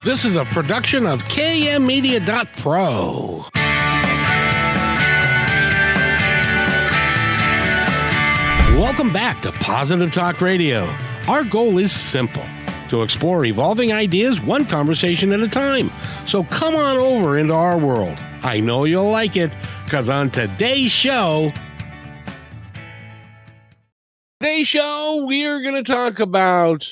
This is a production of KMmedia.pro. Welcome back to Positive Talk Radio. Our goal is simple: to explore evolving ideas one conversation at a time. So come on over into our world. I know you'll like it, because on today's show, we are going to talk about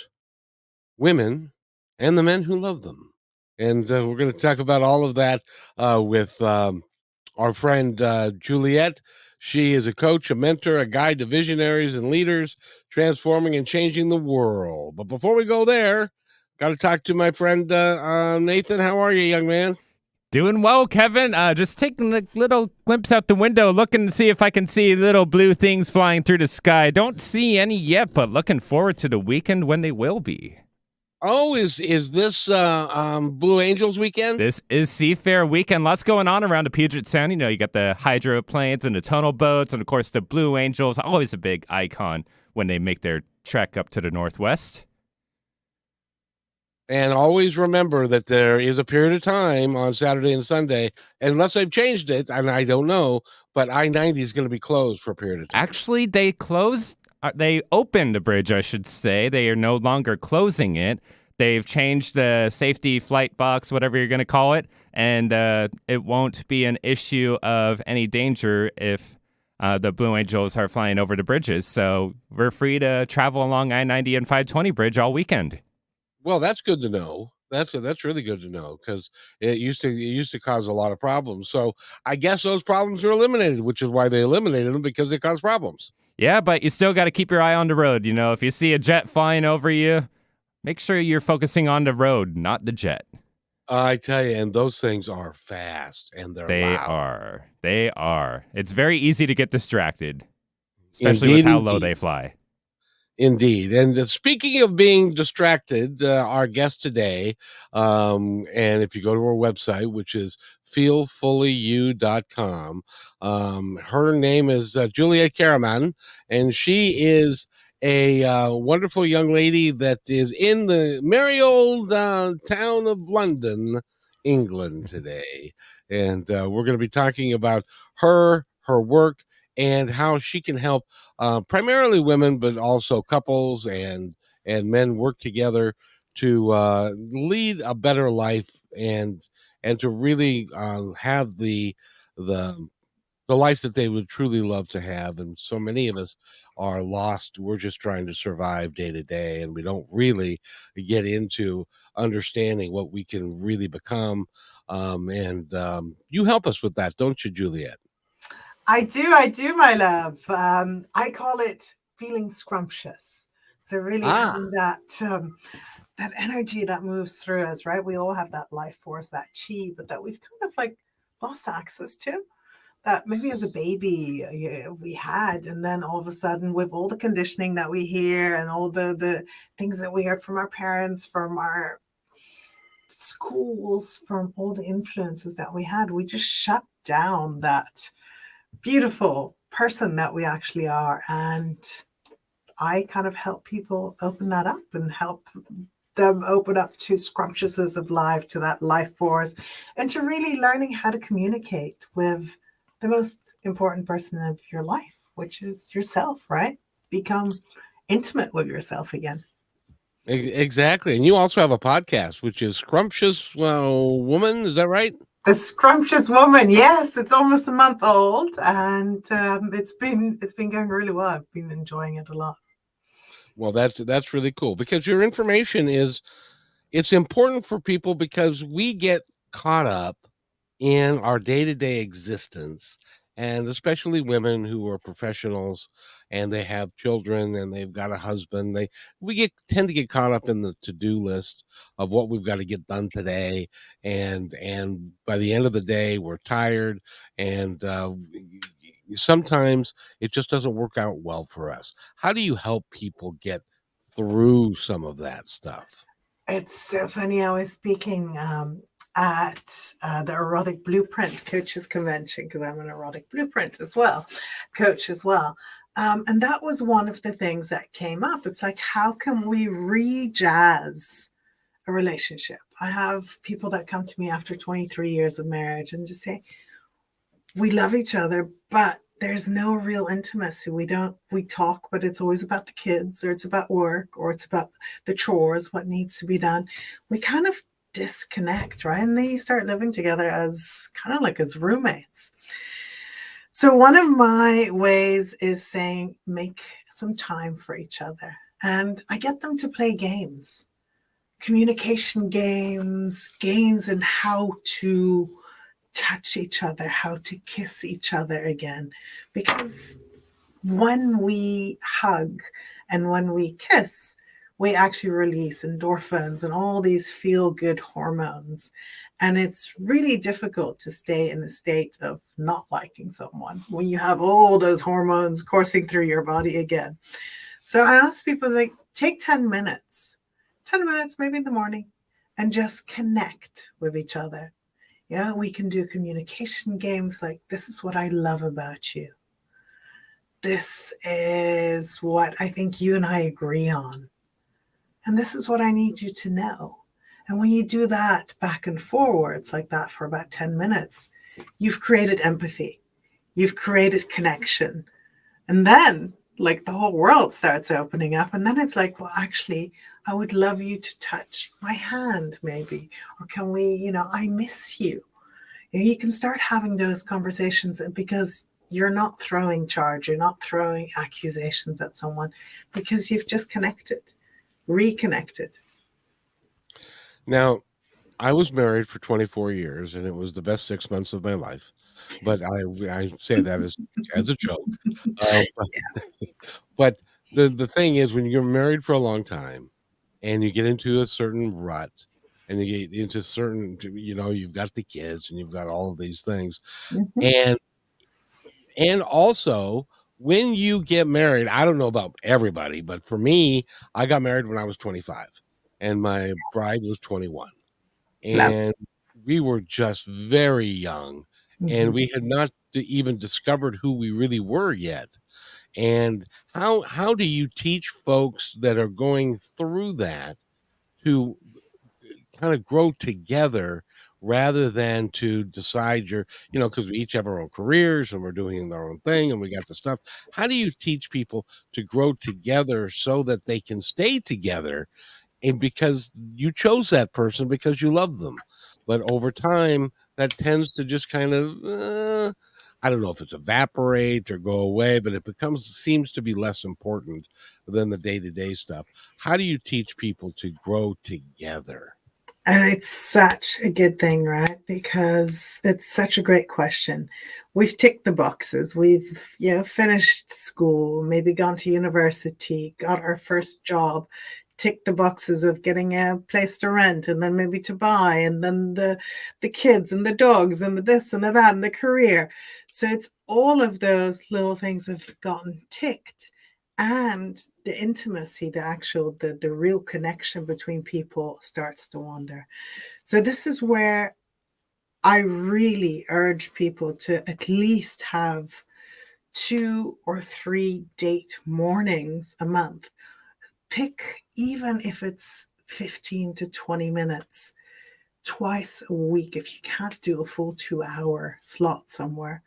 women and the men who love them. And we're going to talk about all of that with our friend Juliette. She is a coach, a mentor, a guide to visionaries and leaders, transforming and changing the world. But before we go there, got to talk to my friend Nathan. How are you, young man? Doing well, Kevin. Just taking a little glimpse out the window, looking to see if I can see little blue things flying through the sky. Don't see any yet, but looking forward to the weekend when they will be. Oh, is this Blue Angels weekend? This is Seafair weekend. Lots going on around the Puget Sound. You know, you got the hydroplanes and the tunnel boats, and of course the Blue Angels, always a big icon when they make their trek up to the Northwest. And always remember that there is a period of time on Saturday and Sunday, unless they've changed it, and I don't know, but I-90 is going to be closed for a period of time. Actually, they opened the bridge, I should say. They are no longer closing it. They've changed the safety flight box, whatever you're going to call it, and it won't be an issue of any danger if the Blue Angels are flying over the bridges. So we're free to travel along I-90 and 520 bridge all weekend. Well, that's good to know. That's really good to know, because it used to cause a lot of problems. So I guess those problems are eliminated, which is why they eliminated them, because they cause problems. Yeah, but you still got to keep your eye on the road. You know, if you see a jet flying over you, make sure you're focusing on the road, not the jet. I tell you, and those things are fast, and they're loud. They are. It's very easy to get distracted, especially with how low they fly. Indeed. And speaking of being distracted, our guest today, and if you go to our website, which is feelfullyu.com, her name is Juliette Karaman, and she is a wonderful young lady that is in the merry old town of London, England today. And we're going to be talking about her work, and how she can help primarily women, but also couples and men work together to lead a better life and to really have the life that they would truly love to have. And so many of us are lost. We're just trying to survive day to day, and we don't really get into understanding what we can really become. And you help us with that, don't you, Juliette? I do, my love. I call it feeling scrumptious. So really having that energy that moves through us, right? We all have that life force, that chi, but that we've kind of like lost access to. That maybe as a baby we had, and then all of a sudden, with all the conditioning that we hear and all the things that we heard from our parents, from our schools, from all the influences that we had, we just shut down that beautiful person that we actually are. And I kind of help people open that up and help them open up to scrumptiousness of life, to that life force, and to really learning how to communicate with the most important person of your life, which is yourself, right? Become intimate with yourself again. Exactly. And you also have a podcast, which is Scrumptious Woman. Is that right? The Scrumptious Woman. Yes, it's almost a month old, and it's been going really well. I've been enjoying it a lot. Well, that's really cool, because your information it's important for people, because we get caught up in our day-to-day existence, and especially women who are professionals and they have children and they've got a husband. We tend to get caught up in the to-do list of what we've got to get done today, and by the end of the day we're tired, and sometimes it just doesn't work out well for us. How do you help people get through some of that stuff? It's so funny. I was speaking at the Erotic Blueprint Coaches Convention, because I'm an Erotic Blueprint coach as well. And that was one of the things that came up. It's like, how can we re-jazz a relationship. I have people that come to me after 23 years of marriage and just say, we love each other, but there's no real intimacy. We talk, but it's always about the kids, or it's about work, or it's about the chores, what needs to be done. We kind of disconnect, right? And then you start living together as kind of like as roommates. So one of my ways is saying, make some time for each other. And I get them to play games, communication games, games in how to touch each other, how to kiss each other again. Because when we hug and when we kiss, we actually release endorphins and all these feel-good hormones. And it's really difficult to stay in a state of not liking someone when you have all those hormones coursing through your body again. So I ask people, like, take 10 minutes maybe in the morning, and just connect with each other. Yeah, we can do communication games like, this is what I love about you. This is what I think you and I agree on. And this is what I need you to know. And when you do that back and forwards like that for about 10 minutes, you've created empathy. You've created connection. And then like the whole world starts opening up. And then it's like, well, actually, I would love you to touch my hand maybe. Or can we, I miss you. You can start having those conversations because you're not throwing charge. You're not throwing accusations at someone because you've just connected, reconnected. Now, I was married for 24 years, and it was the best 6 months of my life. But I say that as a joke. But but the thing is, when you're married for a long time, and you get into a certain rut, and you get into certain, you've got the kids, and you've got all of these things, Mm-hmm. and also when you get married, I don't know about everybody, but for me, I got married when I was 25, and my bride was 21. And we were just very young, and we had not even discovered who we really were yet. And how do you teach folks that are going through that to kind of grow together rather than to decide because we each have our own careers and we're doing our own thing and we got the stuff. How do you teach people to grow together so that they can stay together, and because you chose that person because you love them, but over time that tends to just kind of I don't know if it's evaporate or go away, but it seems to be less important than the day-to-day stuff. How do you teach people to grow together? And it's such a good thing, right? Because it's such a great question. We've ticked the boxes. We've, finished school, maybe gone to university, got our first job, ticked the boxes of getting a place to rent, and then maybe to buy, and then the kids and the dogs and the this and the that and the career. So it's all of those little things have gotten ticked. And the intimacy, the real connection between people starts to wander. So this is where I really urge people to at least have 2 or 3 date mornings a month. Pick, even if it's 15 to 20 minutes twice a week. If you can't do a full 2-hour slot somewhere,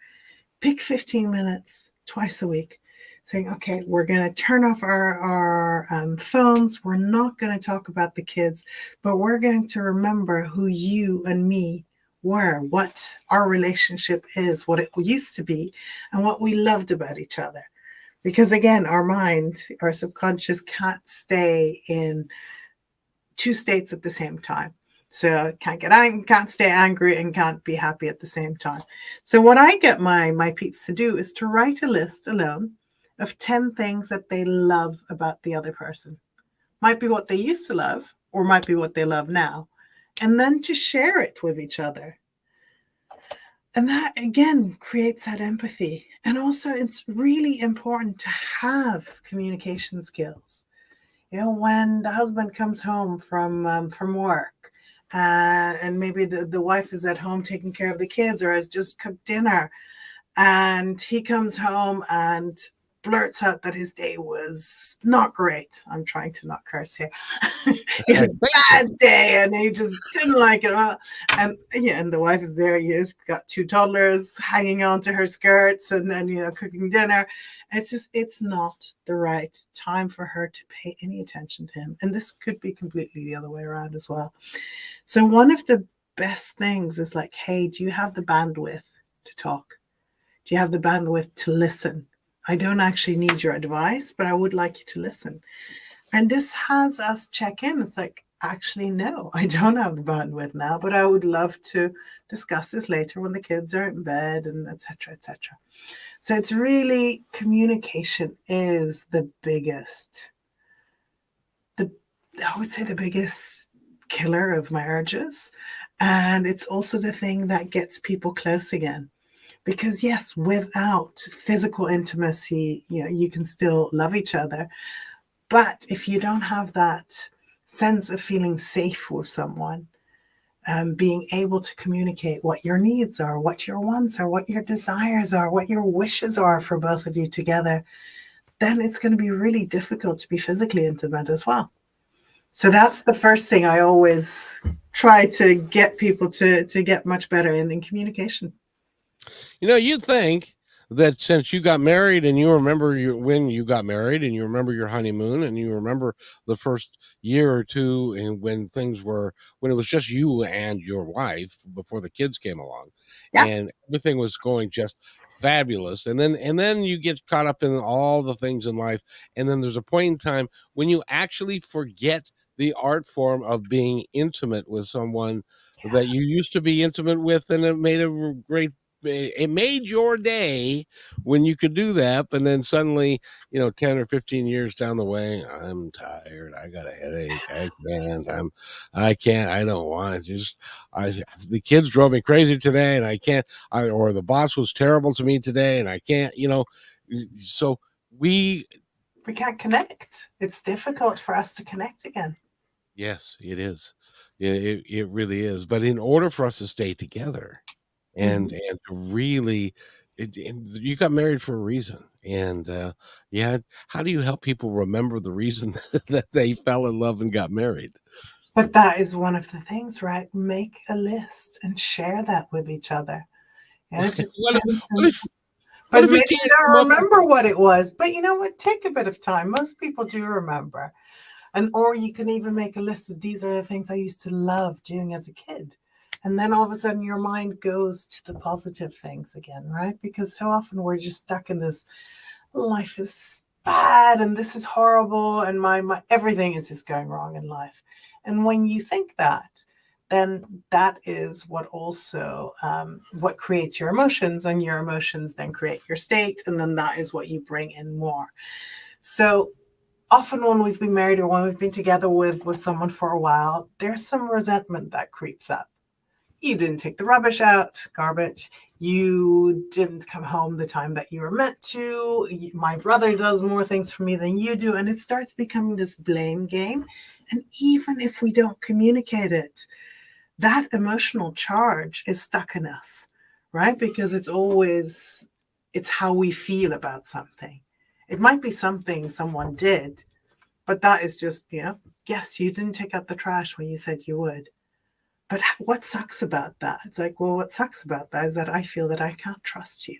pick 15 minutes twice a week, saying, okay, we're going to turn off our phones. We're not going to talk about the kids, but we're going to remember who you and me were, what our relationship is, what it used to be, and what we loved about each other. Because again, our mind, our subconscious can't stay in 2 states at the same time. So can't stay angry and can't be happy at the same time. So what I get my peeps to do is to write a list alone of 10 things that they love about the other person. Might be what they used to love, or might be what they love now. And then to share it with each other. And that, again, creates that empathy. And also, it's really important to have communication skills. When the husband comes home from work, and maybe the wife is at home taking care of the kids or has just cooked dinner, and he comes home and blurts out that his day was not great. I'm trying to not curse here. He had a bad day and he just didn't like it. And yeah, and the wife is there. He's got 2 toddlers hanging onto her skirts and then, cooking dinner. It's not the right time for her to pay any attention to him. And this could be completely the other way around as well. So one of the best things is like, hey, do you have the bandwidth to talk? Do you have the bandwidth to listen? I don't actually need your advice, but I would like you to listen. And this has us check in. It's like, actually, no, I don't have the bandwidth now, but I would love to discuss this later when the kids are in bed, and et cetera, et cetera. So it's really, communication is the biggest, I would say the biggest killer of marriages. And it's also the thing that gets people close again. Because yes, without physical intimacy, you can still love each other. But if you don't have that sense of feeling safe with someone, being able to communicate what your needs are, what your wants are, what your desires are, what your wishes are for both of you together, then it's going to be really difficult to be physically intimate as well. So that's the first thing I always try to get people to get much better in communication. You think that since you got married and you remember when you got married and you remember your honeymoon and you remember the first year or two and when it was just you and your wife before the kids came along, Yeah. and everything was going just fabulous, and then you get caught up in all the things in life, and then there's a point in time when you actually forget the art form of being intimate with someone that you used to be intimate with, and it made your day when you could do that. But then suddenly, 10 or 15 years down the way, I'm tired, I got a headache, I don't want to the kids drove me crazy today and I can't, or the boss was terrible to me today and I can't, so we can't connect. It's difficult for us to connect again. Yes, it is. It really is. But in order for us to stay together, and to really, you got married for a reason, and how do you help people remember the reason that they fell in love and got married? But that is one of the things, right? Make a list and share that with each other. And it just What depends. what But if we maybe you can't don't come up with- remember what it was. But you know what? Take a bit of time. Most people do remember. Or you can even make a list of, these are the things I used to love doing as a kid. And then all of a sudden your mind goes to the positive things again, right? Because so often we're just stuck in this, life is bad and this is horrible and my everything is just going wrong in life. And when you think that, then that is what also what creates your emotions, and your emotions then create your state, and then that is what you bring in more. So often when we've been married or when we've been together with someone for a while, there's some resentment that creeps up. You didn't take the rubbish out, garbage. You didn't come home the time that you were meant to. My brother does more things for me than you do. And it starts becoming this blame game. And even if we don't communicate it, that emotional charge is stuck in us, right? Because it's how we feel about something. It might be something someone did, but that is just, yes, you didn't take out the trash when you said you would. But what sucks about that? It's like, well, what sucks about that is that I feel that I can't trust you.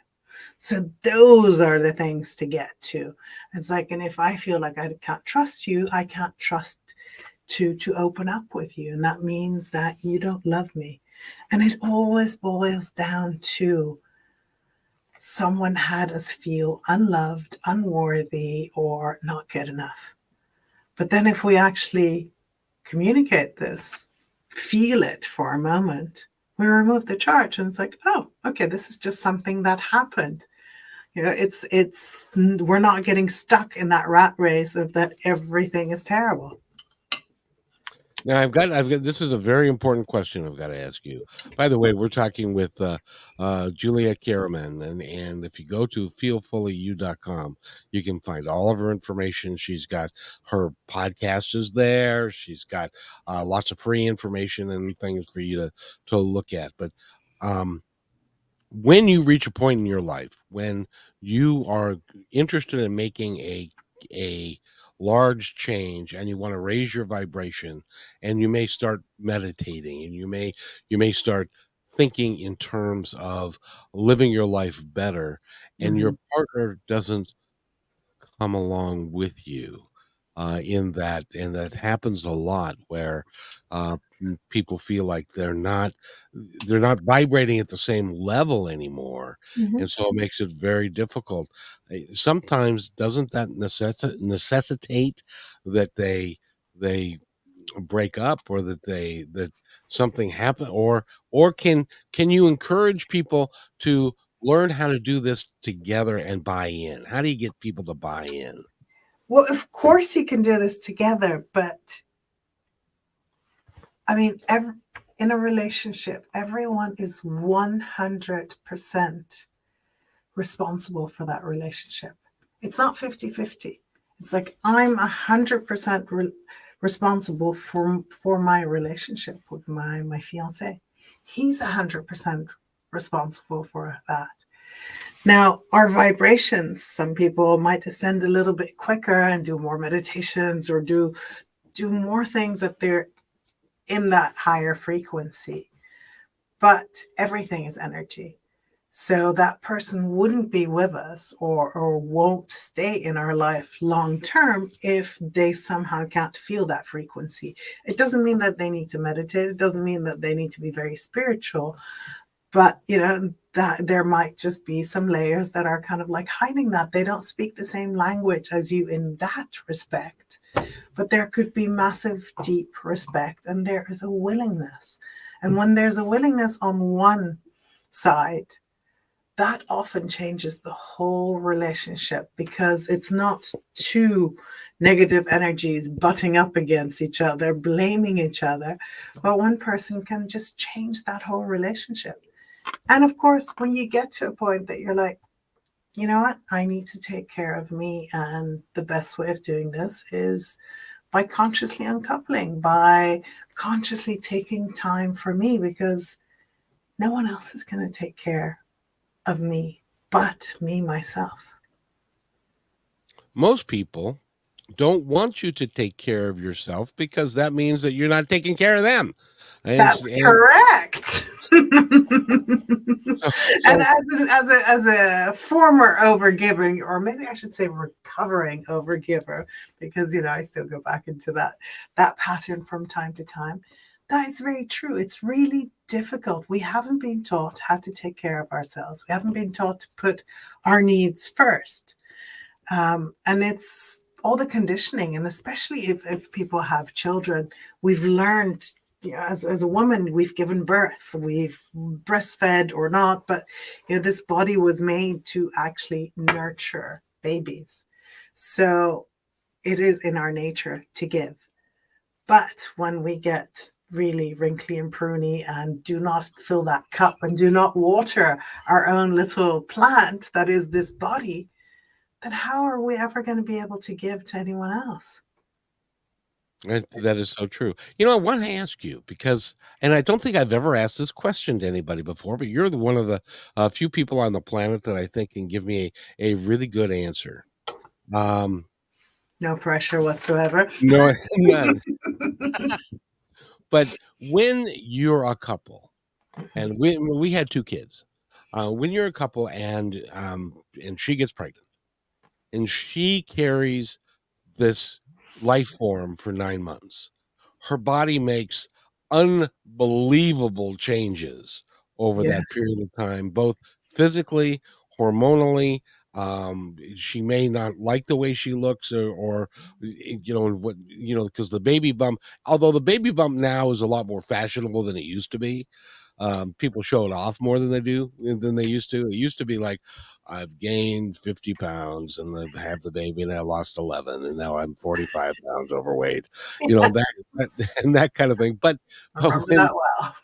So those are the things to get to. It's like, and if I feel like I can't trust you, I can't trust to open up with you. And that means that you don't love me. And it always boils down to someone had us feel unloved, unworthy, or not good enough. But then if we actually communicate this, feel it for a moment, we remove the charge and it's like, oh, okay, this is just something that happened. It's we're not getting stuck in that rat race of that everything is terrible. Now I've got this is a very important question I've got to ask you. By the way, we're talking with Juliette Karaman, and if you go to feelfullyu.com, you can find all of her information. She's got her podcast is there. She's got lots of free information and things for you to look at. But when you reach a point in your life when you are interested in making a large change and you want to raise your vibration, and you may start meditating, and you may start thinking in terms of living your life better, and your Mhm. partner doesn't come along with you in that, and that happens a lot where people feel like they're not vibrating at the same level anymore, Mhm. and so it makes it very difficult. Sometimes doesn't that necessitate that they break up, or that something happen, or can you encourage people to learn how to do this together and buy in? How do you get people to buy in? Well, of course you can do this together, but I mean, in a relationship, everyone is 100% responsible for that relationship. It's not 50-50. It's like I'm 100% responsible for my relationship with my fiance. He's 100% responsible for that. Now, our vibrations, some people might descend a little bit quicker and do more meditations or do more things that they're in that higher frequency. But everything is energy. So that person wouldn't be with us or won't stay in our life long term if they somehow can't feel that frequency. It doesn't mean that they need to meditate. It doesn't mean that they need to be very spiritual. But that there might just be some layers that are kind of like hiding that. They don't speak the same language as you in that respect. But there could be massive, deep respect, and there is a willingness. And when there's a willingness on one side, that often changes the whole relationship, because it's not two negative energies butting up against each other, blaming each other, but one person can just change that whole relationship. And of course, when you get to a point that you're like, you know what, I need to take care of me, and the best way of doing this is by consciously uncoupling, by consciously taking time for me, because no one else is going to take care of me but me, myself. Most people don't want you to take care of yourself because that means that you're not taking care of them. That's And correct. so, And so as a former overgiving, or maybe I should say recovering overgiver, because I still go back into that pattern from time to time. That is very true. It's really difficult. We haven't been taught how to take care of ourselves. We haven't been taught to put our needs first. And it's all the conditioning, and especially if people have children, we've learned, as a woman, we've given birth, we've breastfed or not, but this body was made to actually nurture babies. So it is in our nature to give. But when we get really wrinkly and pruny and do not fill that cup and do not water our own little plant that is this body, then how are we ever going to be able to give to anyone else? that is so true. I want to ask you because, and I don't think I've ever asked this question to anybody before, but you're one of the few people on the planet that I think can give me a really good answer. Um, No pressure whatsoever. no, none. But when you're a couple, and we had two kids, when you're a couple and she gets pregnant and she carries this life form for 9 months, her body makes unbelievable changes over Yeah. that period of time, both physically, hormonally. She may not like the way she looks, or because the baby bump, although the baby bump now is a lot more fashionable than it used to be. People show it off more than they used to. It used to be like, I've gained 50 pounds and I have the baby and I lost 11 and now I'm 45 pounds overweight, and that kind of thing. I But remember when that well.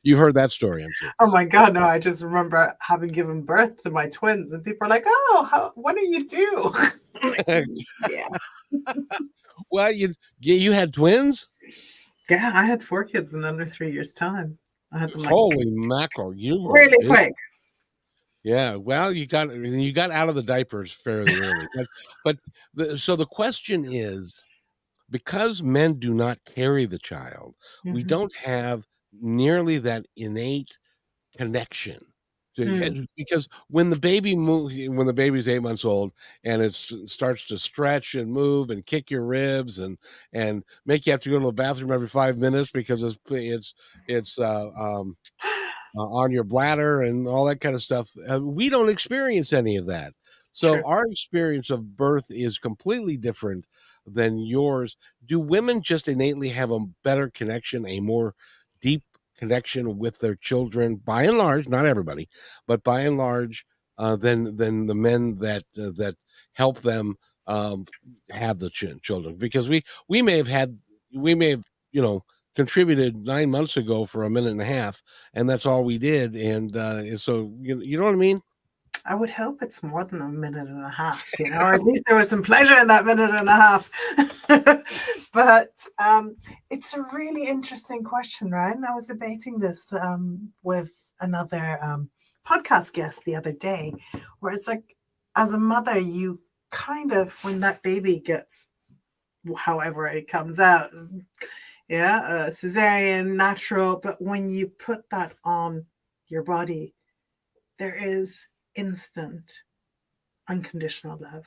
you've heard that story, I'm sure. Oh my God, no, I just remember having given birth to my twins, and people are like, oh, what do you do? I'm like, yeah. Well, you had twins? Yeah, I had 4 kids in under 3 years' time. I had them like Holy mackerel, you were really busy. quick. Yeah, well, you got out of the diapers fairly early, but so the question is, because men do not carry the child, we Mhm. don't have nearly that innate connection. Mm. Because when the baby when the baby's 8 months old and it starts to stretch and move and kick your ribs and make you have to go to the bathroom every 5 minutes because it's on your bladder and all that kind of stuff. We don't experience any of that. So True. our experience of birth is completely different than yours. Do women just innately have a better connection, a more deep connection with their children, by and large, not everybody, but by and large, than the men that help them um, have the children? Because we may have you know contributed 9 months ago for a minute and a half, and that's all we did. And so you know what I mean? I would hope it's more than a minute and a half, or at least there was some pleasure in that minute and a half. But it's a really interesting question, right? And I was debating this with another podcast guest the other day, where it's like, as a mother, you kind of, when that baby gets, however it comes out, yeah, cesarean, natural, but when you put that on your body, there is instant unconditional love.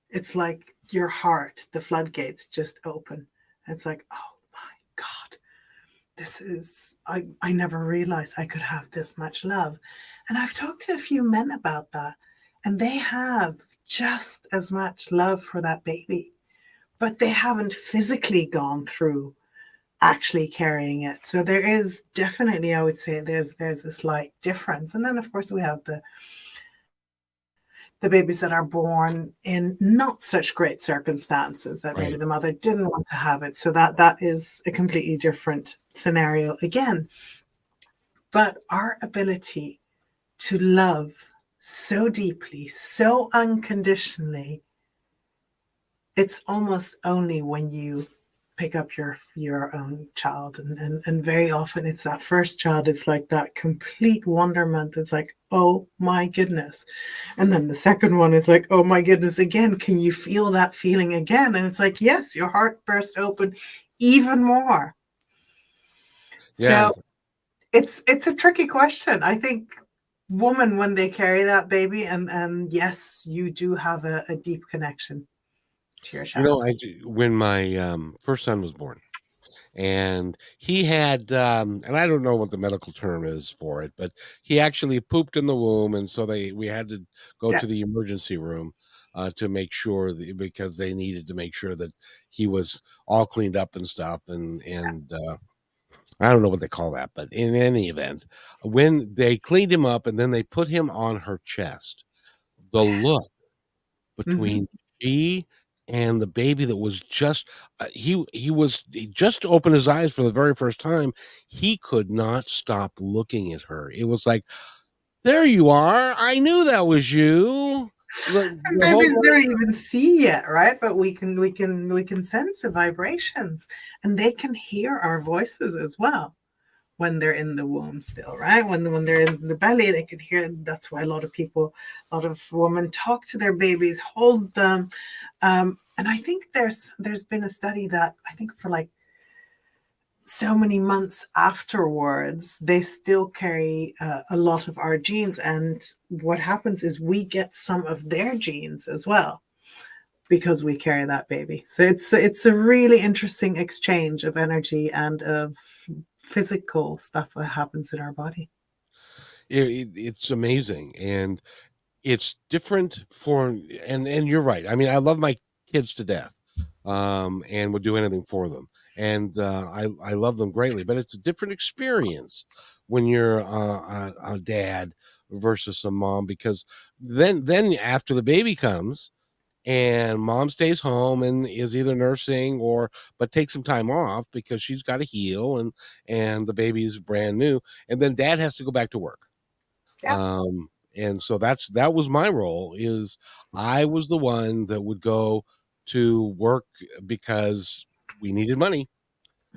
It's like your heart, the floodgates just open. It's like, oh my God, I never realized I could have this much love. And I've talked to a few men about that, and they have just as much love for that baby, but they haven't physically gone through actually carrying it. So there is definitely, I would say, there's a slight difference. And then of course we have the babies that are born in not such great circumstances, that maybe Right. the mother didn't want to have it. So that is a completely different scenario again. But our ability to love so deeply, so unconditionally, it's almost only when you pick up your own child, and very often it's that first child, it's like that complete wonderment. It's like, oh my goodness. And then the second one is like, oh my goodness again. Can you feel that feeling again? And it's like, yes, your heart burst open even more. Yeah. So it's a tricky question. I think women, when they carry that baby, and yes, you do have a deep connection to your child. When my first son was born, and he had and I don't know what the medical term is for it, but he actually pooped in the womb, and so we had to go Yeah. to the emergency room to make sure because they needed to make sure that he was all cleaned up and stuff, and I don't know what they call that, but in any event, when they cleaned him up and then they put him on her chest, the look Mm-hmm. between she and the baby that was just he just opened his eyes for the very first time. He could not stop looking at her. It was like, "There you are. I knew that was you." And The whole babies don't even see yet, right? But we can sense the vibrations, and they can hear our voices as well when they're in the womb still, right? When they're in the belly, they can hear. That's why a lot of women talk to their babies, hold them. And I think there's been a study that I think for like so many months afterwards, they still carry a lot of our genes. And what happens is we get some of their genes as well because we carry that baby. So it's a really interesting exchange of energy and of physical stuff that happens in our body. it's amazing, and it's different and you're right. I mean, I love my kids to death, and would do anything for them, and I love them greatly, but it's a different experience when you're a dad versus a mom, because then after the baby comes and mom stays home and is either nursing or but takes some time off because she's got to heal, and the baby's brand new, and then dad has to go back to work. Yeah. um and so that was my role. Is I was the one that would go to work because we needed money,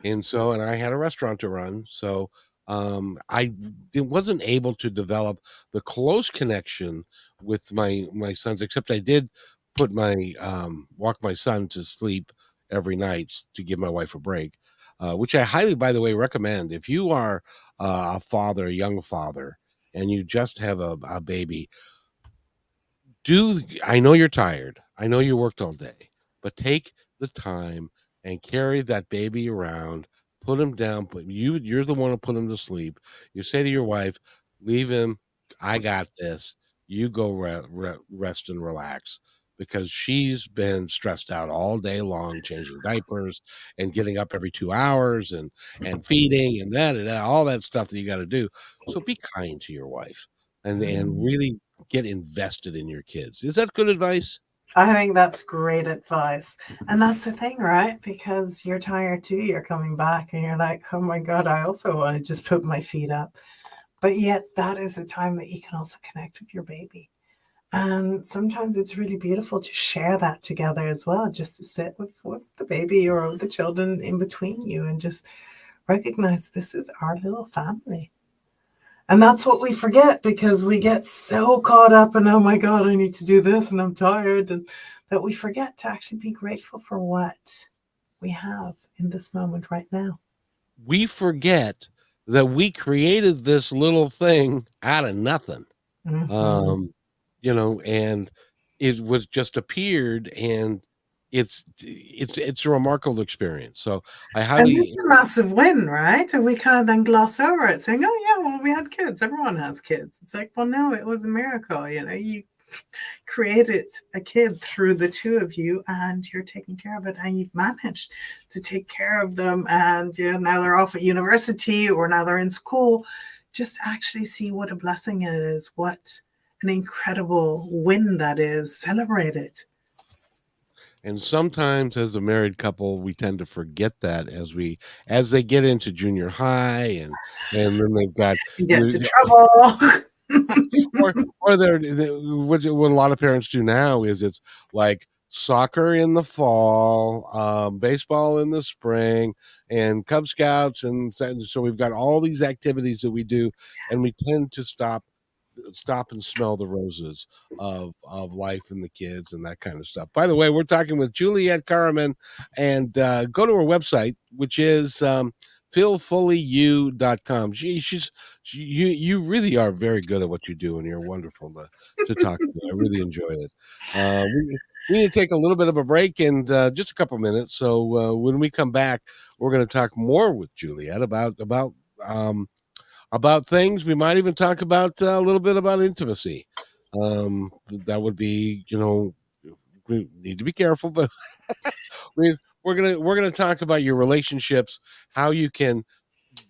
and I had a restaurant to run, so I wasn't able to develop the close connection with my sons, except I did put my walk my son to sleep every night to give my wife a break, which I highly, by the way, recommend. If you are a father, a young father, and you just have a baby, I know you're tired. I know you worked all day, but take the time and carry that baby around, put him down, you're the one who put him to sleep. You say to your wife, leave him. I got this. You go rest and relax, because she's been stressed out all day long, changing diapers and getting up every 2 hours and feeding and all that stuff that you got to do. So be kind to your wife and really get invested in your kids. Is that good advice? I think that's great advice. And that's the thing, right? Because you're tired too. You're coming back and you're like, oh my God, I also want to just put my feet up. But yet that is a time that you can also connect with your baby. And sometimes it's really beautiful to share that together as well, just to sit with the baby or the children in between you and just recognize this is our little family. And that's what we forget, because we get so caught up in, oh my God, I need to do this and I'm tired, and that we forget to actually be grateful for what we have in this moment right now. We forget that we created this little thing out of nothing. Mm-hmm. And it was just appeared, and it's a remarkable experience. So I And it's highly a massive win, right? And we kind of then gloss over it, saying, oh yeah, well, we had kids. Everyone has kids. It's like, well, no, it was a miracle. You created a kid through the two of you, and you're taking care of it, and you've managed to take care of them. And now they're off at university, or now they're in school. Just actually see what a blessing it is, what an incredible win that is. Celebrate it. And sometimes as a married couple, we tend to forget that as they get into junior high, and then they've got You get into trouble. or what a lot of parents do now is it's like soccer in the fall, baseball in the spring, and Cub Scouts, and so we've got all these activities that we do, and we tend to stop and smell the roses of life and the kids and that kind of stuff. By the way, we're talking with Juliette Karaman, and go to her website, which is feelfullyu.com. You really are very good at what you do, and you're wonderful to talk to. I really enjoy it. We need to take a little bit of a break, and just a couple minutes. So when we come back, we're going to talk more with Juliette about things. We might even talk about a little bit about intimacy. That would be, we need to be careful, but we're gonna talk about your relationships, how you can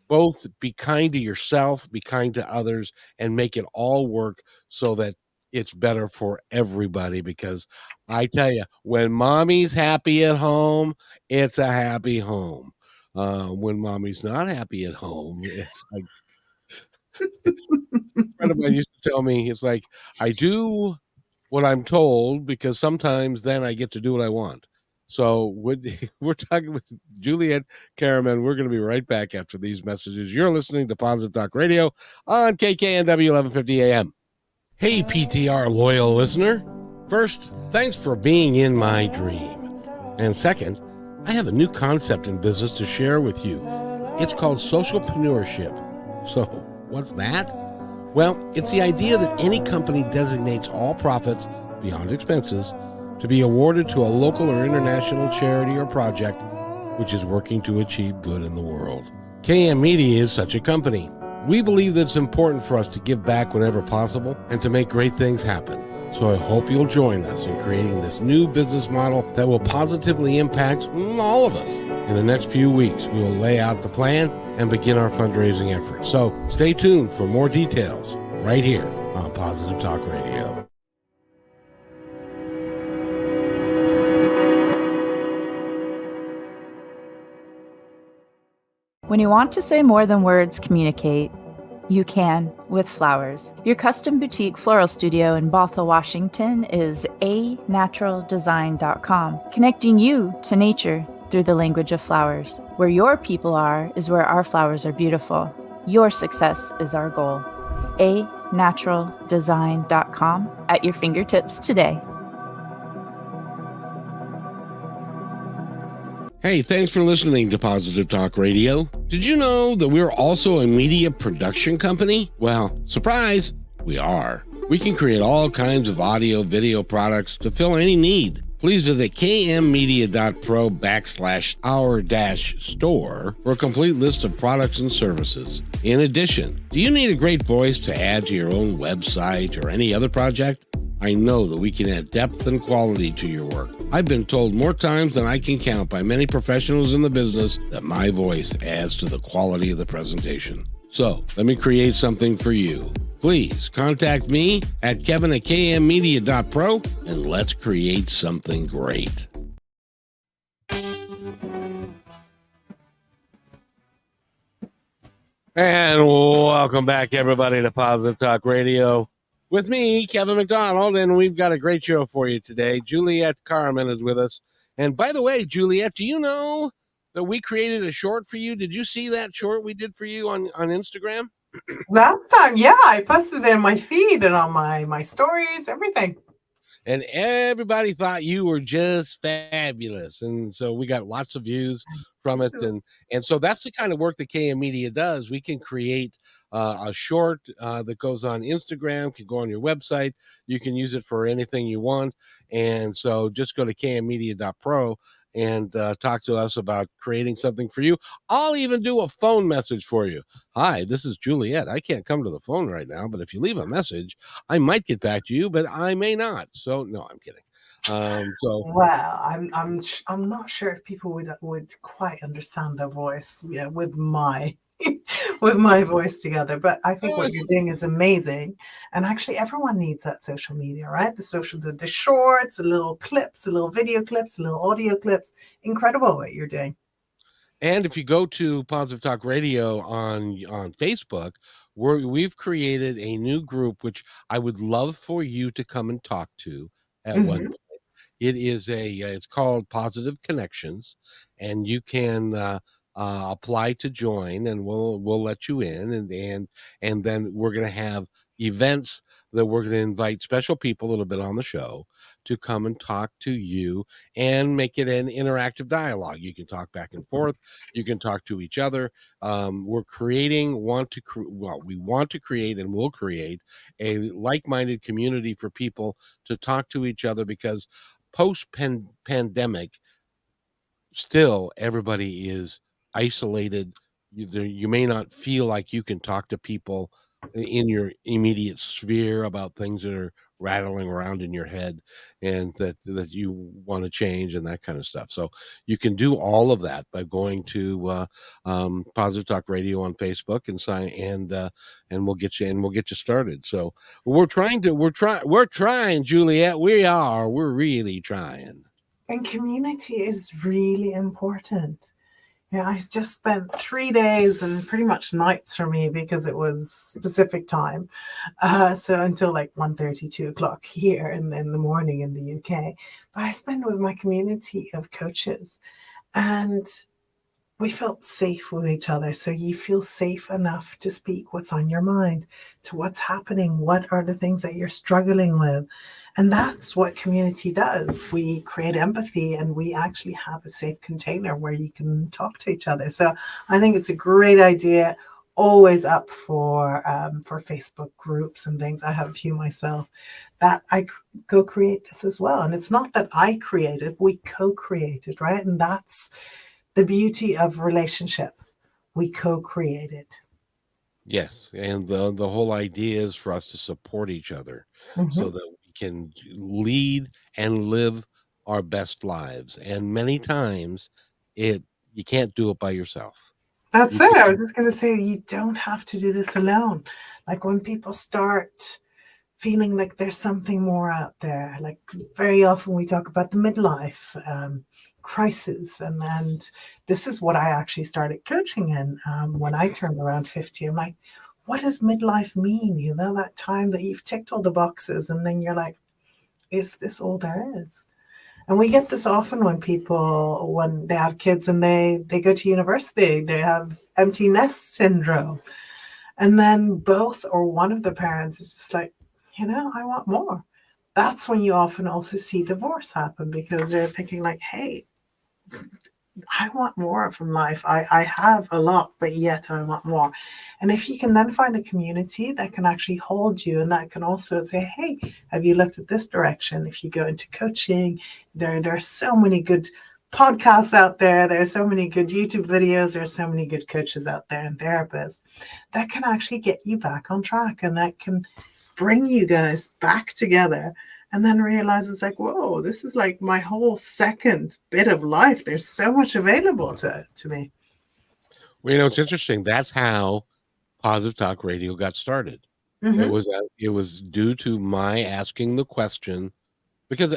both be kind to yourself, be kind to others, and make it all work so that it's better for everybody. Because I tell you, when mommy's happy at home, it's a happy home. When mommy's not happy at home, it's like, a friend of mine used to tell me, it's like, I do what I'm told, because sometimes then I get to do what I want. So we're talking with Juliette Karaman. We're going to be right back after these messages. You're listening to Positive Talk Radio on KKNW 1150 AM. Hey, PTR loyal listener. First, thanks for being in my dream. And second, I have a new concept in business to share with you. It's called socialpreneurship. So, what's that? Well, it's the idea that any company designates all profits, beyond expenses, to be awarded to a local or international charity or project which is working to achieve good in the world. KM Media is such a company. We believe that it's important for us to give back whenever possible and to make great things happen. So I hope you'll join us in creating this new business model that will positively impact all of us. In the next few weeks, we will lay out the plan and begin our fundraising efforts. So stay tuned for more details right here on Positive Talk Radio. When you want to say more than words communicate, you can with flowers. Your custom boutique floral studio in Bothell, Washington is anaturaldesign.com, connecting you to nature through the language of flowers. Where your people are is where our flowers are beautiful. Your success is our goal. anaturaldesign.com at your fingertips today. Hey, thanks for listening to Positive Talk Radio. Did you know that we're also a media production company? Well, surprise, we are. We can create all kinds of audio, video products to fill any need. Please visit kmmedia.pro/our-store for a complete list of products and services. In addition, do you need a great voice to add to your own website or any other project? I know that we can add depth and quality to your work. I've been told more times than I can count by many professionals in the business that my voice adds to the quality of the presentation. So, let me create something for you. Please contact me at kevin@kmmedia.pro and let's create something great. And welcome back, everybody, to Positive Talk Radio. With me, Kevin McDonald, and we've got a great show for you today. Juliette Karaman is with us. And by the way, Juliette, do you know that we created a short for you? Did you see that short we did for you on Instagram? Last time, yeah, I posted it in my feed and on my stories, everything. And everybody thought you were just fabulous. And so we got lots of views from it. And so that's the kind of work that KM Media does. We can create a short that goes on Instagram, can go on your website. You can use it for anything you want. And so just go to kmmedia.pro and talk to us about creating something for you. I'll even do a phone message for you. Hi, this is Juliette. I can't come to the phone right now, but if you leave a message, I might get back to you, but I may not. So no, I'm kidding. Well, I'm not sure if people would quite understand the voice, yeah, with my with my voice together. But I think what you're doing is amazing, and actually, everyone needs that social media, right? The shorts, the little clips, the little video clips, the little audio clips. Incredible what you're doing. And if you go to Positive Talk Radio on Facebook, we've created a new group, which I would love for you to come and talk to at one point. It is it's called Positive Connections, and you can apply to join, and we'll let you in, and then we're going to have events that we're going to invite special people that have been on the show to come and talk to you and make it an interactive dialogue. You can talk back and forth. You can talk to each other. We want to create and will create a like-minded community for people to talk to each other, because post-pandemic, still everybody is isolated. You may not feel like you can talk to people in your immediate sphere about things that are rattling around in your head and that you want to change and that kind of stuff. So you can do all of that by going to Positive Talk Radio on Facebook and sign, and we'll get you started. So we're trying, Juliette. We're really trying. And community is really important. Yeah, I just spent 3 days and pretty much nights for me because it was Pacific time. So until like 1:30, 2 o'clock here in the morning in the UK. But I spent with my community of coaches, and we felt safe with each other. So you feel safe enough to speak what's on your mind, to what's happening, what are the things that you're struggling with. And that's what community does. We create empathy, and we actually have a safe container where you can talk to each other. So I think it's a great idea. Always up for Facebook groups and things. I have a few myself that I go create this as well. And it's not that I created, we co-created, right? And that's the beauty of relationship. We co-create it. Yes, and the whole idea is for us to support each other so that we can lead and live our best lives. And many times you can't do it by yourself. That's it. I was just going to say, you don't have to do this alone. Like when people start feeling like there's something more out there, like very often we talk about the midlife crisis. And this is what I actually started coaching in when I turned around 50. I'm like, what does midlife mean? You know, that time that you've ticked all the boxes and then you're like, is this all there is? And we get this often when they have kids and they go to university, they have empty nest syndrome. And then both or one of the parents is just like, I want more. That's when you often also see divorce happen, because they're thinking like, hey, I want more from life. I have a lot, but yet I want more. And if you can then find a community that can actually hold you, and that can also say, hey, have you looked at this direction? If you go into coaching, there are so many good podcasts out there. There's so many good YouTube videos. There's so many good coaches out there and therapists that can actually get you back on track, and that can bring you guys back together, and then realize it's like, whoa, this is like my whole second bit of life. There's so much available to me. Well, it's interesting. That's how Positive Talk Radio got started. Mm-hmm. It was due to my asking the question, because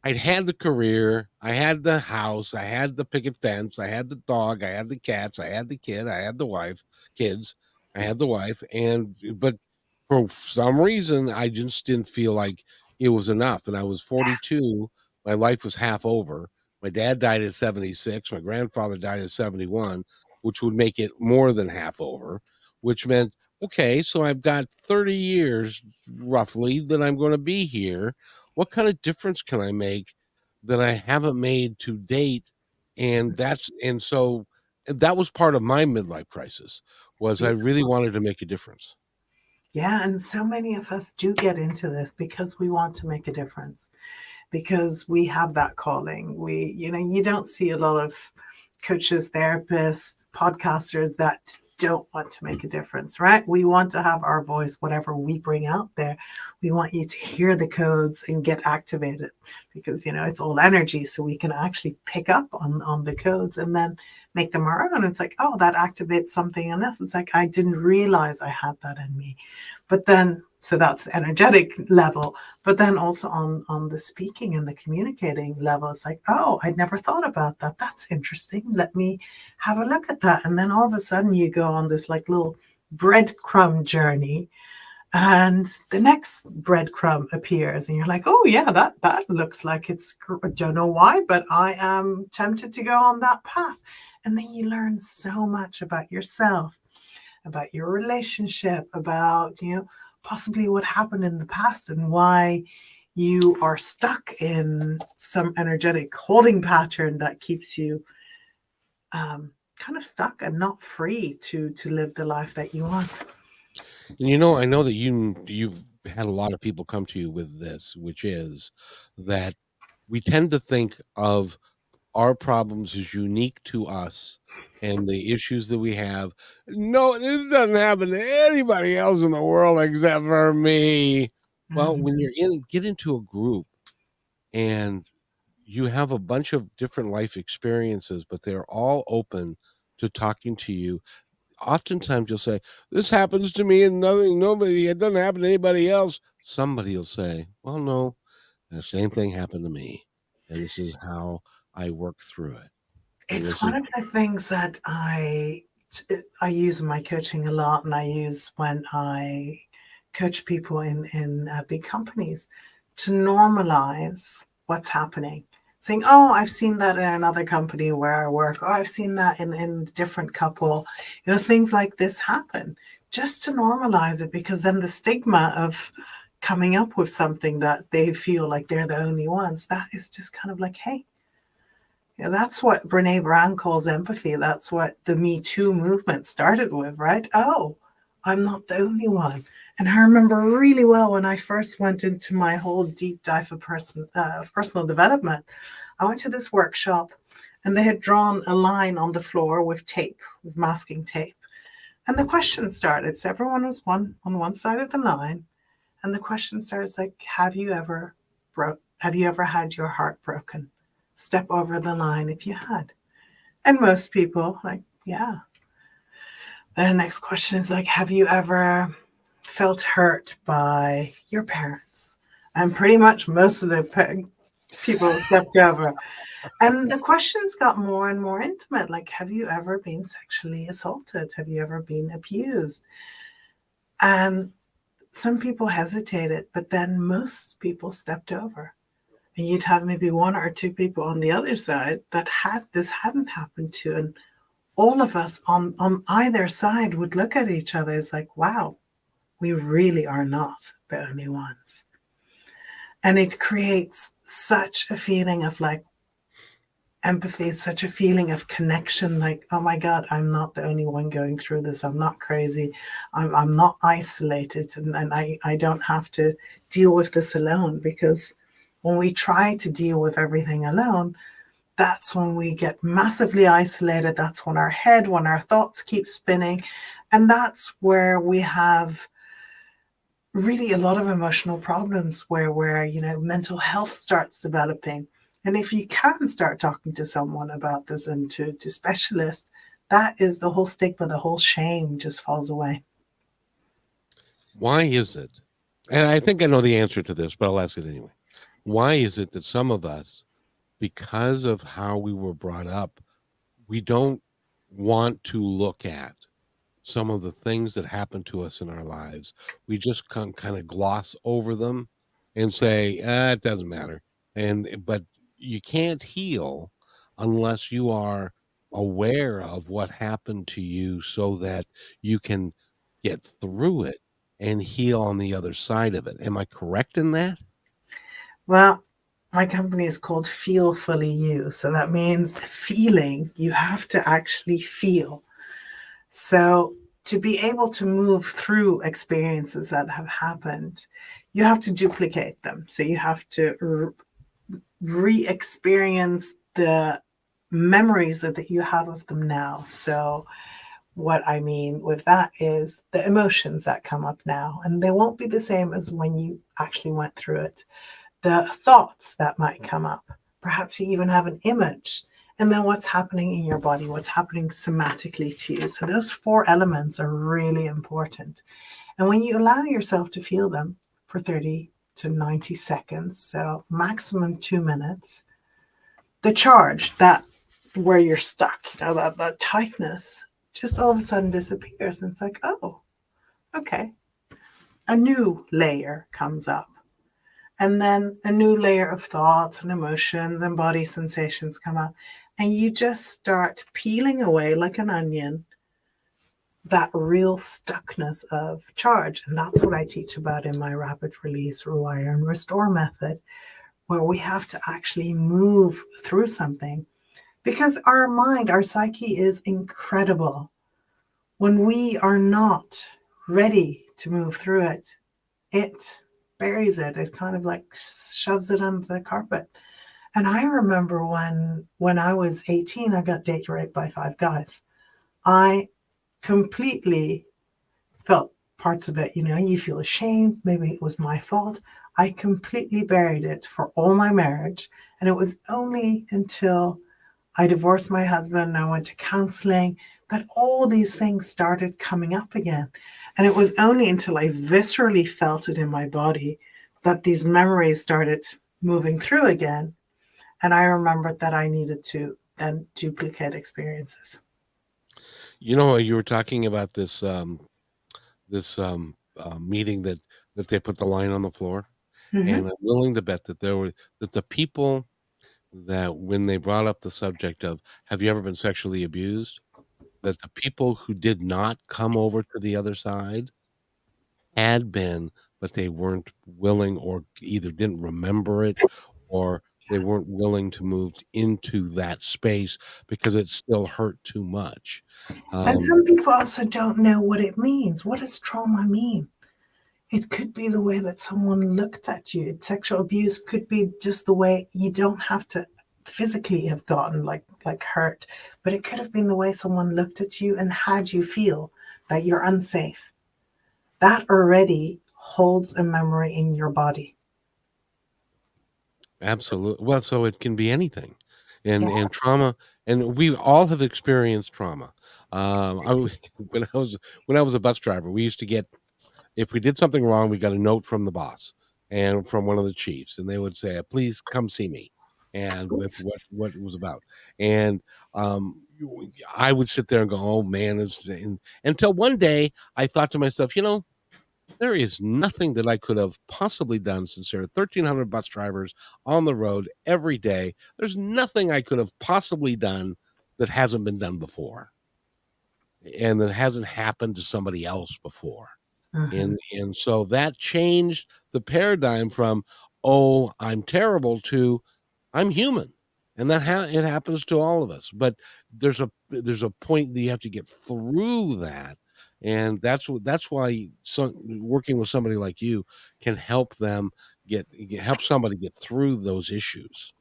I'd had the career, I had the house, I had the picket fence, I had the dog, I had the cats, I had the kid, I had the kids, I had the wife, but for some reason I just didn't feel like it was enough. And I was 42, my life was half over. My dad died at 76, my grandfather died at 71, which would make it more than half over, which meant, okay, so I've got 30 years roughly that I'm going to be here. What kind of difference can I make that I haven't made to date? And so that was part of my midlife crisis, was I really wanted to make a difference. Yeah, and so many of us do get into this because we want to make a difference, because we have that calling. You don't see a lot of coaches, therapists, podcasters that don't want to make a difference, right? We want to have our voice, whatever we bring out there. We want you to hear the codes and get activated, because, it's all energy. So we can actually pick up on the codes and then make them our own. It's like, oh, that activates something in us. It's like, I didn't realize I had that in me. But then, so that's energetic level, but then also on the speaking and the communicating level, it's like, oh, I'd never thought about that. That's interesting. Let me have a look at that. And then all of a sudden you go on this like little breadcrumb journey, and the next breadcrumb appears, and you're like, oh yeah, that looks like I don't know why, but I am tempted to go on that path. And then you learn so much about yourself, about your relationship, about, possibly what happened in the past and why you are stuck in some energetic holding pattern that keeps you kind of stuck and not free to live the life that you want. And I know that you've had a lot of people come to you with this, which is that we tend to think of our problems as unique to us and the issues that we have. No, this doesn't happen to anybody else in the world except for me. Well, when get into a group and you have a bunch of different life experiences, but they're all open to talking to you. Oftentimes you'll say, this happens to me and it doesn't happen to anybody else. Somebody will say, well, no, the same thing happened to me. And this is how I work through it. It's one of the things that I use in my coaching a lot, and I use when I coach people in big companies, to normalize what's happening. Saying, oh, I've seen that in another company where I work, or I've seen that in a different couple. Things like this happen, just to normalize it, because then the stigma of coming up with something that they feel like they're the only ones, that is just kind of like, hey, that's what Brene Brown calls empathy. That's what the Me Too movement started with, right? Oh, I'm not the only one. And I remember really well when I first went into my whole deep dive of personal development, I went to this workshop and they had drawn a line on the floor with tape, with masking tape. And the question started. So everyone was on one side of the line. And the question starts like, have you ever had your heart broken? Step over the line if you had. And most people like, yeah. Then the next question is like, have you ever felt hurt by your parents? And pretty much most of the people stepped over. And the questions got more and more intimate. Like, have you ever been sexually assaulted? Have you ever been abused? And some people hesitated, but then most people stepped over. And you'd have maybe one or two people on the other side that hadn't happened to. And all of us on either side would look at each other as like, wow, we really are not the only ones. And it creates such a feeling of like empathy, such a feeling of connection, like, oh my God, I'm not the only one going through this. I'm not crazy. I'm not isolated, and I don't have to deal with this alone. Because when we try to deal with everything alone, that's when we get massively isolated. That's when our thoughts keep spinning. And that's where we have really a lot of emotional problems where mental health starts developing. And if you can start talking to someone about this and to specialists, that is the whole stigma, the whole shame just falls away. Why is it? And I think I know the answer to this, but I'll ask it anyway. Why is it that some of us, because of how we were brought up, we don't want to look at some of the things that happen to us in our lives? We just kind of gloss over them and say, it doesn't matter. But you can't heal unless you are aware of what happened to you so that you can get through it and heal on the other side of it. Am I correct in that? Well, my company is called Feel Fully You. So that means feeling, you have to actually feel. So to be able to move through experiences that have happened, you have to duplicate them. So you have to re-experience the memories that you have of them now. So what I mean with that is the emotions that come up now, and they won't be the same as when you actually went through it. The thoughts that might come up, perhaps you even have an image, and then what's happening in your body, what's happening somatically to you. So those 4 elements are really important. And when you allow yourself to feel them for 30 to 90 seconds, so maximum 2 minutes, the charge, that where you're stuck, that tightness, just all of a sudden disappears. And it's like, oh, okay. A new layer comes up. And then a new layer of thoughts and emotions and body sensations come up. And you just start peeling away like an onion that real stuckness of charge. And that's what I teach about in my rapid release, rewire, and restore method, where we have to actually move through something. Because our mind, our psyche is incredible. When we are not ready to move through it, it buries it. It kind of like shoves it under the carpet. And I remember when I was 18, I got date raped by 5 guys. I completely felt parts of it. You feel ashamed. Maybe it was my fault. I completely buried it for all my marriage. And it was only until I divorced my husband and I went to counseling that all these things started coming up again. And it was only until I viscerally felt it in my body that these memories started moving through again. And I remembered that I needed to then duplicate experiences. You were talking about this meeting that they put the line on the floor, Mm-hmm. and I'm willing to bet that the people that when they brought up the subject of have you ever been sexually abused, that the people who did not come over to the other side had been, but they weren't willing or either didn't remember it or they weren't willing to move into that space because it still hurt too much. And some people also don't know what it means. What does trauma mean? It could be the way that someone looked at you. Sexual abuse could be just the way you don't have to physically have gotten like hurt, but it could have been the way someone looked at you and had you feel that you're unsafe. That already holds a memory in your body. Absolutely. Well, so it can be anything, Yeah. and trauma, and we all have experienced trauma. When I was a bus driver, we used to get if we did something wrong, we got a note from the boss and from one of the chiefs, and they would say, "Please come see me," and with Oops. what it was about. And I would sit there and go, "Oh man!" Until one day, I thought to myself, there is nothing that I could have possibly done since there are 1,300 bus drivers on the road every day. There's nothing I could have possibly done that hasn't been done before. and that hasn't happened to somebody else before. Mhm. And so that changed the paradigm from, oh, I'm terrible, to I'm human. And it happens to all of us. But there's a point that you have to get through that. And that's why working with somebody like you can help them help somebody get through those issues.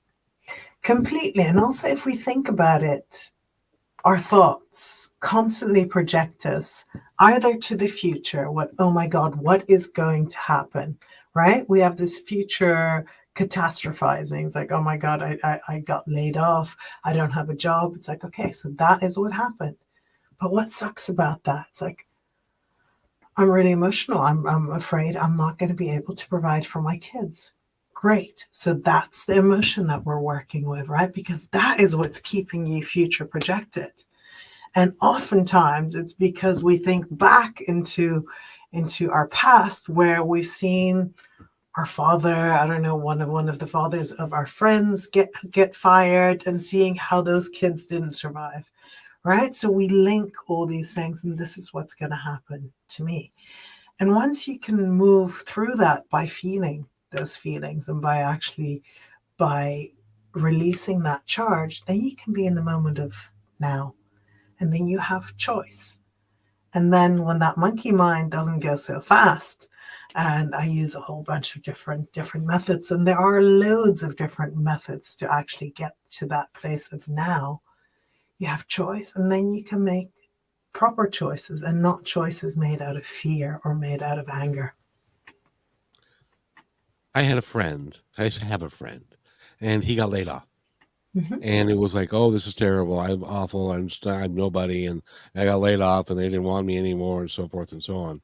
Completely. And also, if we think about it, our thoughts constantly project us either to the future, oh my God, what is going to happen, right? We have this future catastrophizing. It's like, oh my God, I got laid off. I don't have a job. It's like, okay, so that is what happened. But what sucks about that? It's like, I'm really emotional. I'm afraid I'm not going to be able to provide for my kids. Great. So that's the emotion that we're working with, right? Because that is what's keeping you future projected. And oftentimes it's because we think back into our past where we've seen our father, I don't know, one of the fathers of our friends get fired, and seeing how those kids didn't survive. Right? So we link all these things, and this is what's going to happen to me. And once you can move through that by feeling those feelings and by releasing that charge, then you can be in the moment of now. And then you have choice. And then when that monkey mind doesn't go so fast, and I use a whole bunch of different methods, and there are loads of different methods to actually get to that place of now, you have choice, and then you can make proper choices and not choices made out of fear or made out of anger. I used to have a friend, and he got laid off. Mhm. And it was like, oh, this is terrible. I'm awful. I'm nobody. And I got laid off, and they didn't want me anymore, and so forth and so on.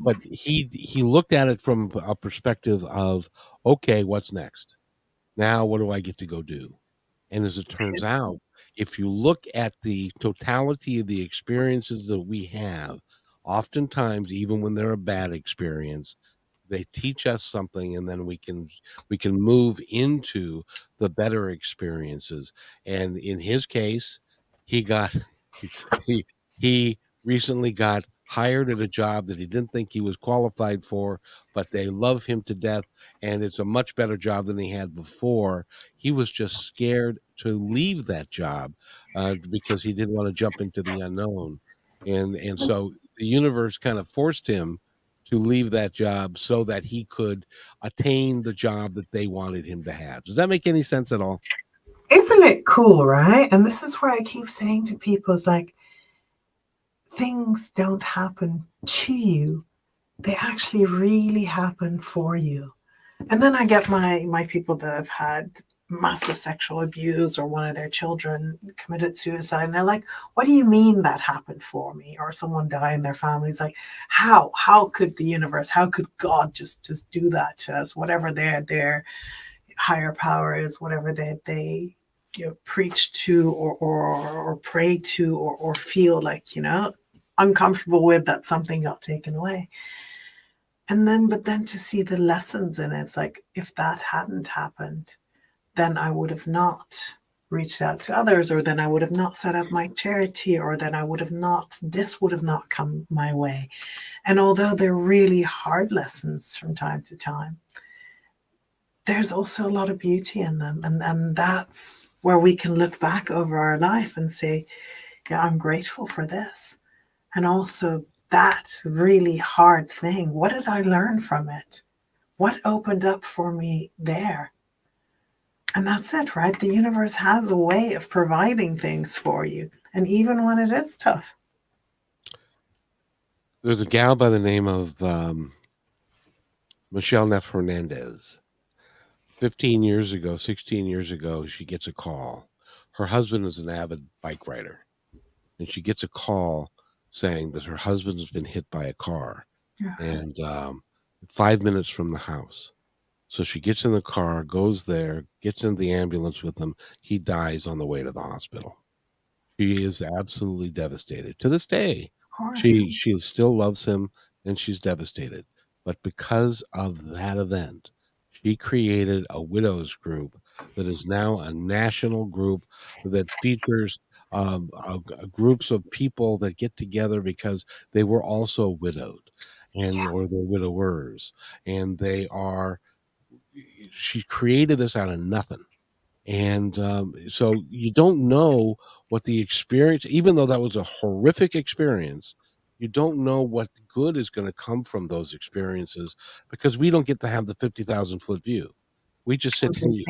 But he looked at it from a perspective of, okay, what's next? Now, what do I get to go do? And as it turns out, if you look at the totality of the experiences that we have, oftentimes, even when they're a bad experience, they teach us something, and then we can move into the better experiences. And in his case, he got he he recently got hired at a job that he didn't think he was qualified for, but they love him to death, and it's a much better job than he had before. He was just scared to leave that job, because he didn't want to jump into the unknown. And so the universe kind of forced him to leave that job so that he could attain the job that they wanted him to have. Does that make any sense at all? Isn't it cool, right? And this is where I keep saying to people, it's like, things don't happen to you. They actually really happen for you. And then I get my people that have had massive sexual abuse, or one of their children committed suicide, and they're like, what do you mean that happened for me? Or someone died in their family. It's like, how could the universe, how could God just do that to us? Whatever their higher power is, whatever they preach to, or pray to, or feel like uncomfortable with, that something got taken away. But then to see the lessons in it, it's like, if that hadn't happened, then I would have not reached out to others, or then I would have not set up my charity, or then this would have not come my way. And although they're really hard lessons from time to time, there's also a lot of beauty in them. And that's where we can look back over our life and say, yeah, I'm grateful for this. And also, that really hard thing, what did I learn from it? What opened up for me there? And that's it, right? The universe has a way of providing things for you, and even when it is tough. There's a gal by the name of Michelle Neff Hernandez. 15 years ago, 16 years ago, she gets a call. Her husband is an avid bike rider, and she gets a call saying that her husband's been hit by a car, and 5 minutes from the house. So she gets in the car, goes there, gets in the ambulance with him. He dies on the way to the hospital. She is absolutely devastated to this day. Of course. She still loves him, and she's devastated. But because of that event, she created a widows group that is now a national group that features groups of people that get together because they were also widowed, and or they're widowers, and they are. She created this out of nothing. And so you don't know what the experience, even though that was a horrific experience, you don't know what good is going to come from those experiences, because we don't get to have the 50,000-foot view. We just sit here,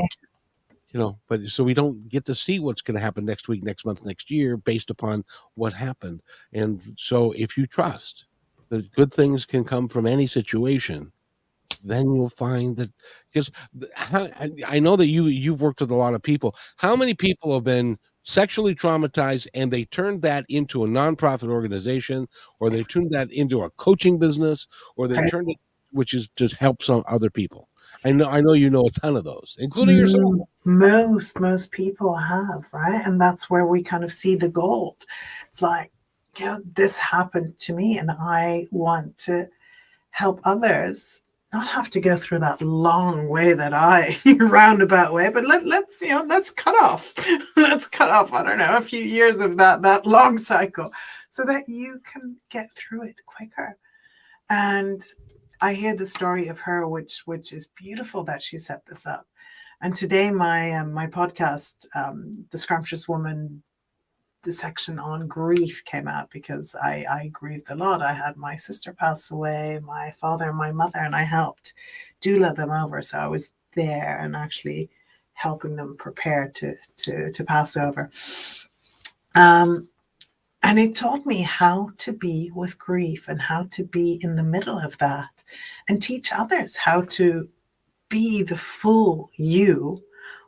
but so we don't get to see what's going to happen next week, next month, next year based upon what happened. And so if you trust that good things can come from any situation, then you'll find that, because I know that you've worked with a lot of people. How many people have been sexually traumatized and they turned that into a nonprofit organization, or they turned that into a coaching business, or they turned it, which is just help some other people? I know you know a ton of those, including yourself. Most people have, right? And that's where we kind of see the gold. It's like, this happened to me, and I want to help others not have to go through that long way that I roundabout way, but let's cut off I don't know, a few years of that long cycle, so that you can get through it quicker. And I hear the story of her, which is beautiful that she set this up. And today my podcast, The Scrumptious Woman, the section on grief came out, because I grieved a lot. I had my sister pass away, my father and my mother, and I helped doula them over. So I was there and actually helping them prepare to pass over. And it taught me how to be with grief and how to be in the middle of that, and teach others how to be the full you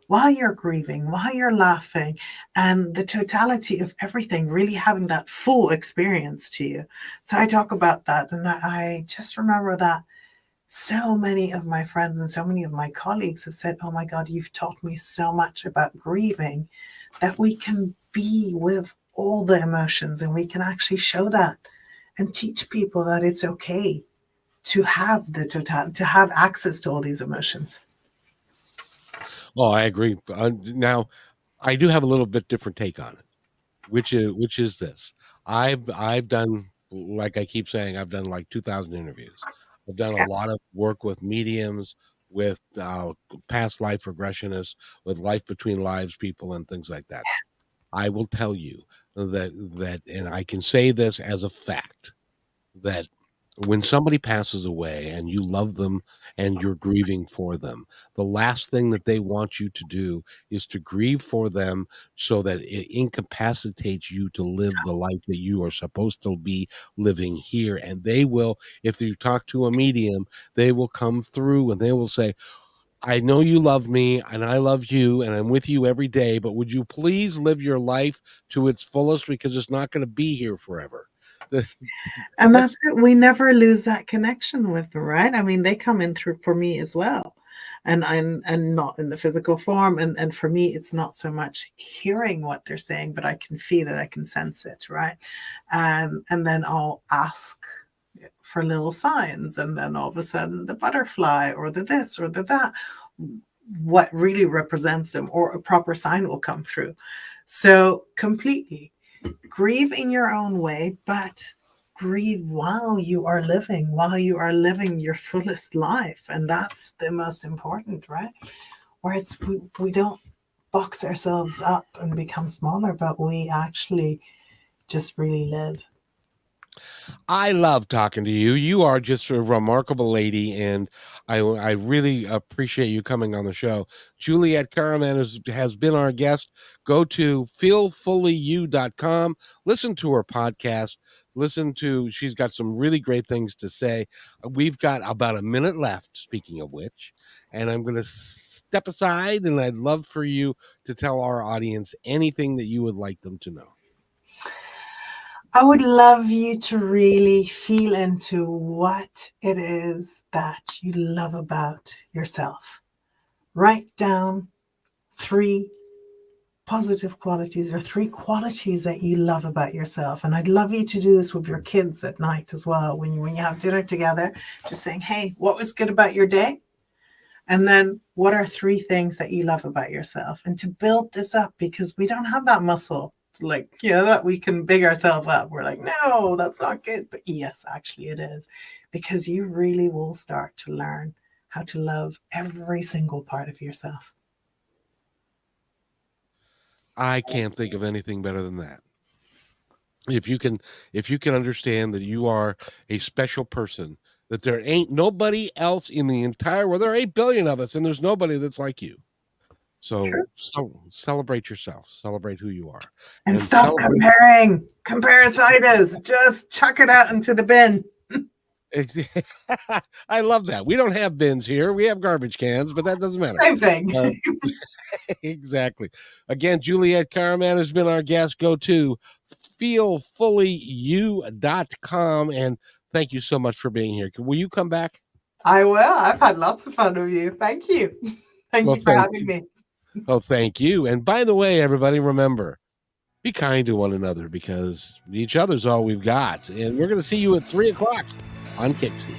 while you're grieving, while you're laughing, and the totality of everything, really having that full experience to you. So I talk about that, and I just remember that so many of my friends and so many of my colleagues have said, oh my God, you've taught me so much about grieving, that we can be with all the emotions, and we can actually show that and teach people that it's okay to have to have access to all these emotions. Oh, I agree. Now, I do have a little bit different take on it, which is this. I've done, like I keep saying, I've done like 2,000 interviews. I've done a lot of work with mediums, with past life regressionists, with life between lives people, and things like that. I will tell you that, and I can say this as a fact, that when somebody passes away and you love them and you're grieving for them, the last thing that they want you to do is to grieve for them, so that it incapacitates you to live the life that you are supposed to be living here. And they will, if you talk to a medium, they will come through and they will say, I know you love me and I love you and I'm with you every day, but would you please live your life to its fullest, because it's not going to be here forever. And that's it. We never lose that connection with them, right? I mean, they come in through for me as well, and not in the physical form. And for me, it's not so much hearing what they're saying, but I can feel it, I can sense it, right? And then I'll ask for little signs, and then all of a sudden, the butterfly or the this or the that, what really represents them, or a proper sign will come through. So completely grieve in your own way, but grieve while you are living your fullest life. And that's the most important, right? Where it's we don't box ourselves up and become smaller, but we actually just really live. I love talking to you. You are just a remarkable lady, and I really appreciate you coming on the show. Juliette Karaman has been our guest. Go to feelfullyu.com. Listen to her podcast. She's got some really great things to say. We've got about a minute left, speaking of which, and I'm going to step aside, and I'd love for you to tell our audience anything that you would like them to know. I would love you to really feel into what it is that you love about yourself. Write down 3 positive qualities, or 3 qualities that you love about yourself. And I'd love you to do this with your kids at night as well. When you have dinner together, just saying, hey, what was good about your day? And then what are 3 things that you love about yourself? And to build this up, because we don't have that muscle like, that we can big ourselves up. We're like, no, that's not good. But yes, actually it is, because you really will start to learn how to love every single part of yourself. I can't think of anything better than that. If you can understand that you are a special person, that there ain't nobody else in the entire world. There are 8 billion of us, and there's nobody that's like you. So celebrate yourself, celebrate who you are, and stop comparing. Comparisitis, just chuck it out into the bin. I love that. We don't have bins here. We have garbage cans, but that doesn't matter. Same thing. Exactly. Again, Juliette Karaman has been our guest. Go to feelfullyu.com, and thank you so much for being here. Will you come back? I will. I've had lots of fun with you. Thank you. Thank you for having me. Oh, thank you. And by the way, everybody, remember, be kind to one another, because each other's all we've got. And we're going to see you at 3 o'clock on Kixie.